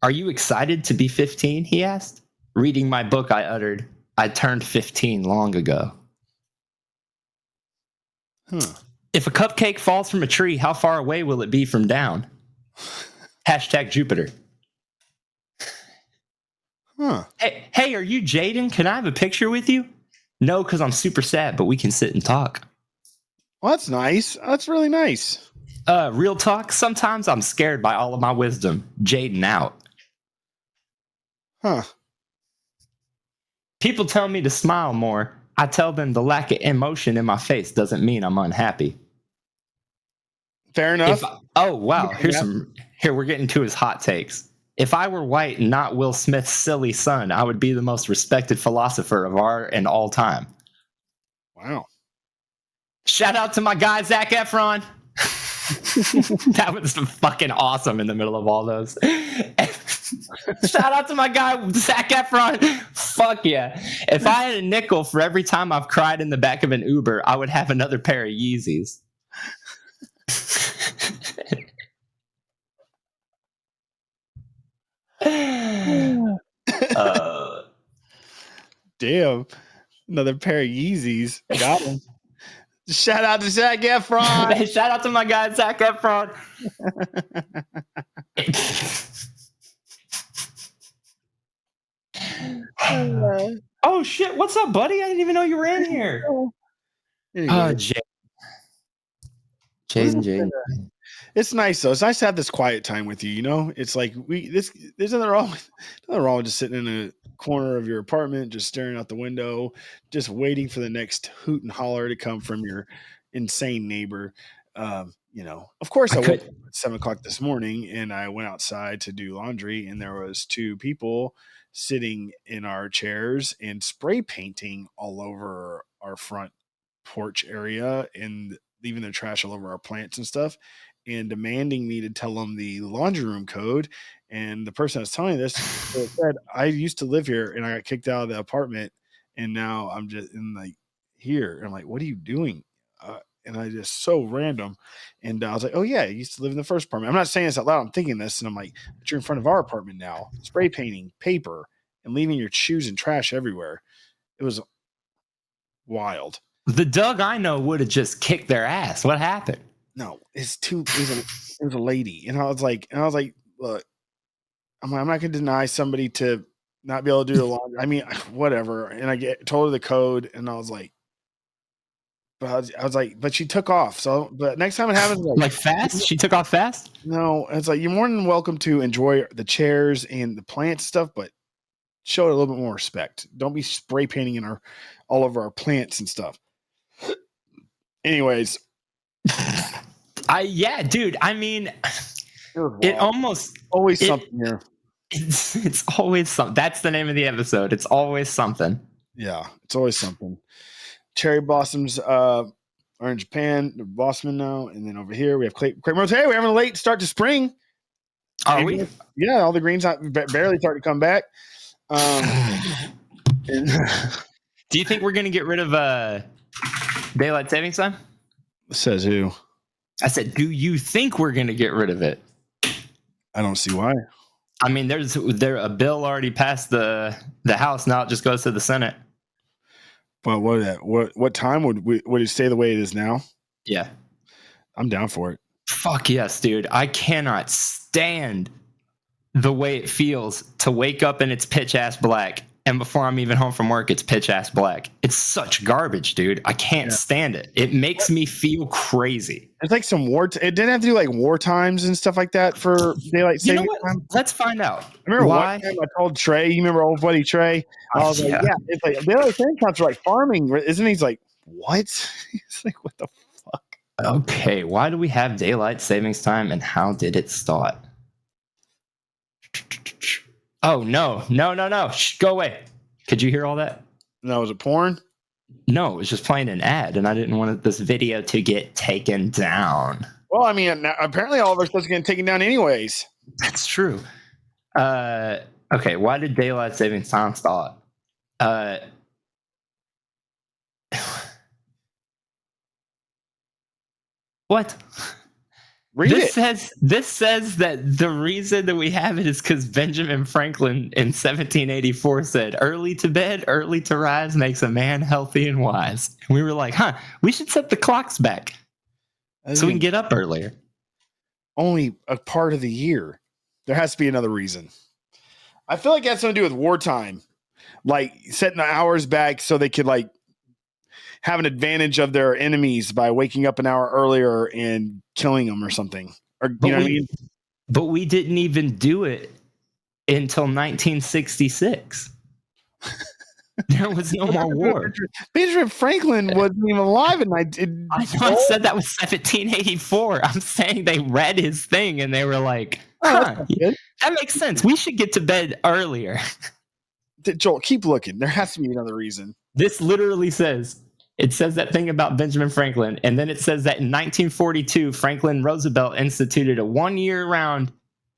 Are you excited to be 15? He asked. Reading my book, I uttered, I turned 15 long ago. If a cupcake falls from a tree, how far away will it be from down? Hashtag Jupiter. Hey, are you Jaden? Can I have a picture with you? No, because I'm super sad, but we can sit and talk. Well, that's nice. That's really nice. Real talk, sometimes I'm scared by all of my wisdom. Jaden out. People tell me to smile more. I tell them the lack of emotion in my face doesn't mean I'm unhappy. Fair enough. Oh, wow. Here, we're getting to his hot takes. If I were white and not Will Smith's silly son, I would be the most respected philosopher of our and all time. Wow. Shout out to my guy, Zac Efron. That was fucking awesome in the middle of all those. Shout out to my guy, Zac Efron. Fuck yeah. If I had a nickel for every time I've cried in the back of an Uber, I would have another pair of Yeezys. Damn. Another pair of Yeezys. Got him. Shout out to Zac Efron. Shout out to my guy, Zac Efron. Oh shit! What's up, buddy? I didn't even know you were in here. Oh, Jaden. It's nice though. It's nice to have this quiet time with you. You know, it's like there's nothing wrong with just sitting in a corner of your apartment, just staring out the window, just waiting for the next hoot and holler to come from your insane neighbor. You know, of course, I woke up at 7 o'clock this morning and I went outside to do laundry, and there was 2 people sitting in our chairs and spray painting all over our front porch area and leaving their trash all over our plants and stuff, and demanding me to tell them the laundry room code. And the person that's telling this said, I used to live here and I got kicked out of the apartment, and now I'm just in like here. And I'm like, what are you doing? And I just so random. And I was like, oh yeah, I used to live in the first apartment. I'm not saying this out loud. I'm thinking this. And I'm like, but you're in front of our apartment now, spray painting paper and leaving your shoes and trash everywhere. It was wild. The Doug I know would have just kicked their ass. What happened? No, it was a lady. And I was like, look, I'm not going to deny somebody to not be able to do the laundry. I mean, whatever. And I told her the code, and I was like, but she took off. So, but next time it happens, like fast, she took off fast. No, it's like, you're more than welcome to enjoy the chairs and the plant stuff, but show it a little bit more respect. Don't be spray painting all over our plants and stuff. Anyways, yeah, dude. I mean, it almost always something here. It's always something. That's the name of the episode. It's always something. Yeah, it's always something. Cherry blossoms are in Japan. They're blossoming now. And then over here we have crepe myrtles. Hey, we're having a late start to spring. Are we? Yeah, all the greens barely starting to come back. Do you think we're going to get rid of daylight savings time? Says who? I said, do you think we're going to get rid of it? I don't see why. I mean, there's a bill already passed the House. Now it just goes to the Senate. Well, what time would it stay the way it is now? Yeah, I'm down for it. Fuck yes, dude. I cannot stand the way it feels to wake up and it's pitch ass black, and before I'm even home from work, it's pitch ass black. It's such garbage, dude. I can't stand it. It makes me feel crazy. It's like some it didn't have to do like war times and stuff like that for daylight saving time. Let's find out. I remember why. One time I told Trey, you remember old buddy Trey? I was like, yeah, it's like daylight saving times for like farming, isn't he? He's like, what? He's like, what the fuck? Okay, why do we have daylight savings time, and how did it start? Oh, no. Shh, go away. Could you hear all that? No, was it porn? No, it was just playing an ad, and I didn't want this video to get taken down. Well, I mean, apparently all of our stuff's getting taken down anyways. That's true. Okay, why did daylight savings time start? What? This says that the reason that we have it is because Benjamin Franklin in 1784 said, "Early to bed, early to rise makes a man healthy and wise." And we were like, we should set the clocks back so we can get up earlier. Only a part of the year. There has to be another reason. I feel like it has something to do with wartime, like setting the hours back so they could like have an advantage of their enemies by waking up an hour earlier and killing them or something. Or you know what I mean? But we didn't even do it until 1966. There was no more war. Benjamin Franklin wasn't even alive at night. I said that was 1784. I'm saying they read his thing and they were like, that makes sense. We should get to bed earlier. Joel, keep looking. There has to be another reason. This literally says, it says that thing about Benjamin Franklin, and then it says that in 1942, Franklin Roosevelt instituted a 1 year round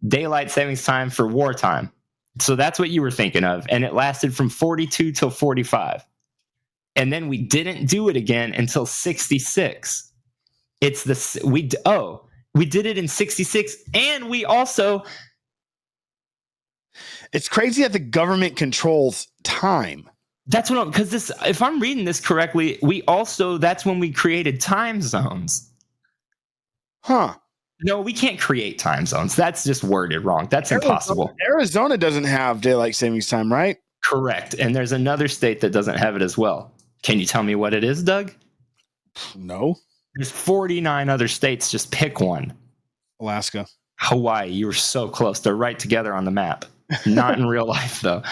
daylight savings time for wartime. So that's what you were thinking of. And it lasted from 42 till 45. And then we didn't do it again until 66. We did it in 66. And we also... It's crazy that the government controls time. That's what because this, if I'm reading this correctly, that's when we created time zones. Huh. No, we can't create time zones. That's just worded wrong. That's impossible. Arizona doesn't have daylight savings time, right? Correct. And there's another state that doesn't have it as well. Can you tell me what it is, Doug? No. There's 49 other states. Just pick one. Alaska. Hawaii. You were so close. They're right together on the map. Not in real life, though.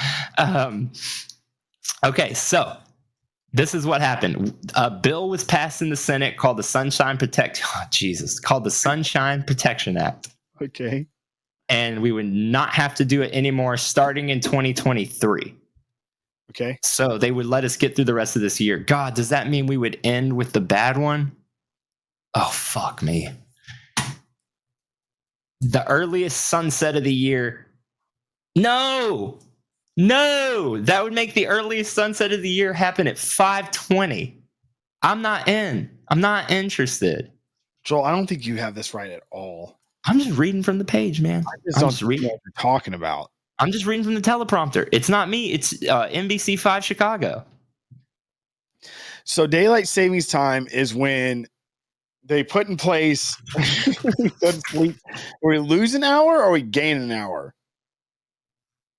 Okay, so this is what happened. A bill was passed in the Senate called the Sunshine Protection Act. Okay. And we would not have to do it anymore starting in 2023. Okay. So they would let us get through the rest of this year. God, does that mean we would end with the bad one? Oh, fuck me. The earliest sunset of the year. No, that would make the earliest sunset of the year happen at 5:20. I'm not interested. Joel, I don't think you have this right at all. I'm just reading from the page, man. I'm just reading what you're talking about. I'm just reading from the teleprompter. It's not me. It's NBC5 Chicago. So daylight savings time is when they put in place sleep. Are we lose an hour or we gain an hour?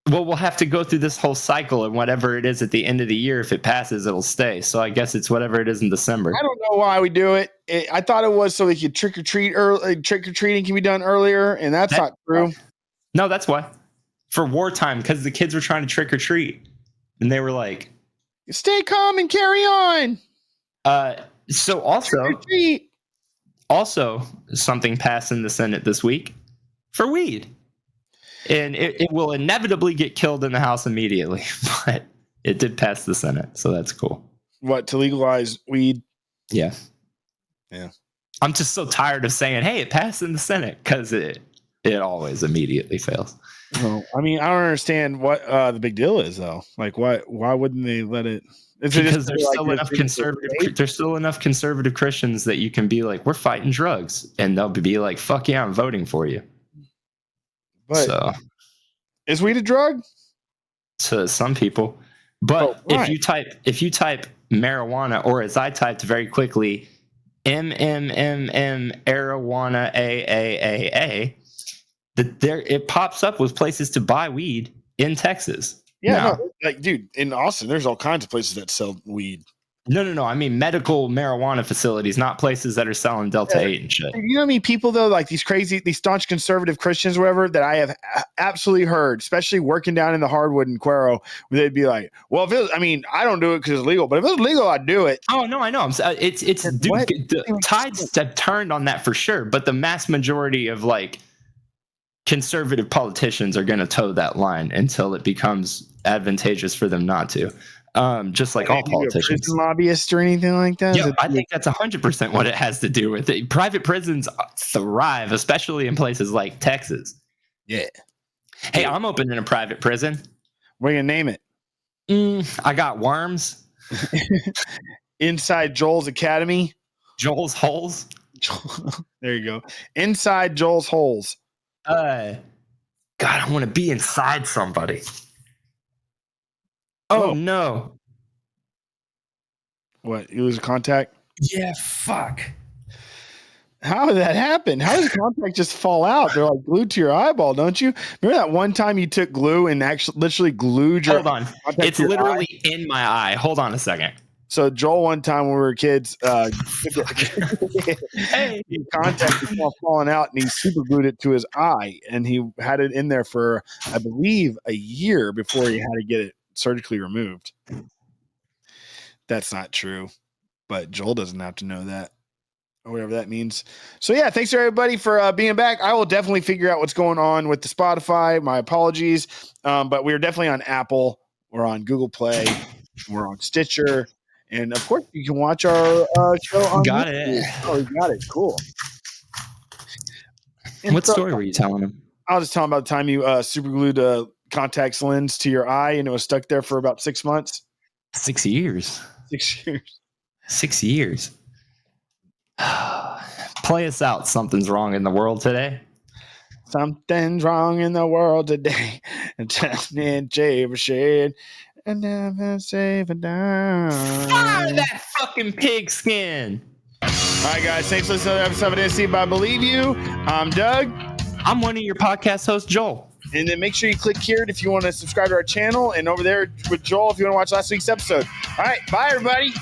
Well, we'll have to go through this whole cycle, and whatever it is at the end of the year, if it passes, it'll stay. So I guess it's whatever it is in December. I don't know why we do it. I thought it was so we could trick or treat early. Trick or treating can be done earlier, and that's not true. No, that's why. For wartime, because the kids were trying to trick or treat, and they were like, "Stay calm and carry on." So also something passed in the Senate this week for weed. And it will inevitably get killed in the House immediately, but it did pass the Senate, so that's cool. What, to legalize weed? Yeah. Yeah. I'm just so tired of saying, hey, it passed in the Senate, because it always immediately fails. Well, I mean, I don't understand what the big deal is, though. Like, why wouldn't they let it? Because there's still enough conservative. There's still enough conservative Christians that you can be like, we're fighting drugs, and they'll be like, fuck yeah, I'm voting for you. But so, is weed a drug? To some people. But if you type marijuana, or as I typed very quickly, marijuana AAAA, it pops up with places to buy weed in Texas. Yeah, dude, in Austin, there's all kinds of places that sell weed. No. I mean, medical marijuana facilities, not places that are selling Delta 8 and shit. You know what I mean? People, though, like these staunch conservative Christians, or whatever, that I have absolutely heard, especially working down in the hardwood in Cuero, where they'd be like, well, if it was, I mean, I don't do it because it's legal, but if it was legal, I'd do it. Oh, no, I know. The tides have turned on that for sure, but the mass majority of like conservative politicians are going to toe that line until it becomes advantageous for them not to. Just like all politicians. Prison lobbyists or anything like that? Yeah, I think that's 100% what it has to do with it. Private prisons thrive, especially in places like Texas. Yeah. Hey, I'm opening a private prison. What are you going to name it? I got worms. Inside Joel's Academy. Joel's Holes. There you go. Inside Joel's Holes. God, I want to be inside somebody. Oh, no. What? You lose a contact? Yeah, fuck. How did that happen? How does contact just fall out? They're like glued to your eyeball, don't you? Remember that one time you took glue and actually literally glued your... Hold on. It's literally in my eye. Hold on a second. So Joel, one time when we were kids, hey, contact was falling out, and he super glued it to his eye, and he had it in there for, I believe, a year before he had to get it surgically removed. That's not true, but Joel doesn't have to know that, or whatever that means. So yeah, thanks to everybody for being back. I will definitely figure out what's going on with the Spotify. My apologies, but we're definitely on Apple. We're on Google Play. We're on Stitcher. And of course, you can watch our show on Got YouTube. it. Oh, you got it. Cool. And what story were you telling him? I was just telling about the time you super glued contact lens to your eye, and it was stuck there for about 6 months. 6 years. 6 years. 6 years. Play us out. Something's wrong in the world today. Something's wrong in the world today. And Jaber shed and never save a dime. Fire that fucking pigskin. All right, guys. Thanks for listening to another episode of IDSIBIBY. I Believe You. I'm Doug. I'm one of your podcast hosts, Joel. And then make sure you click here if you want to subscribe to our channel, and over there with Joel if you want to watch last week's episode. All right. Bye, everybody.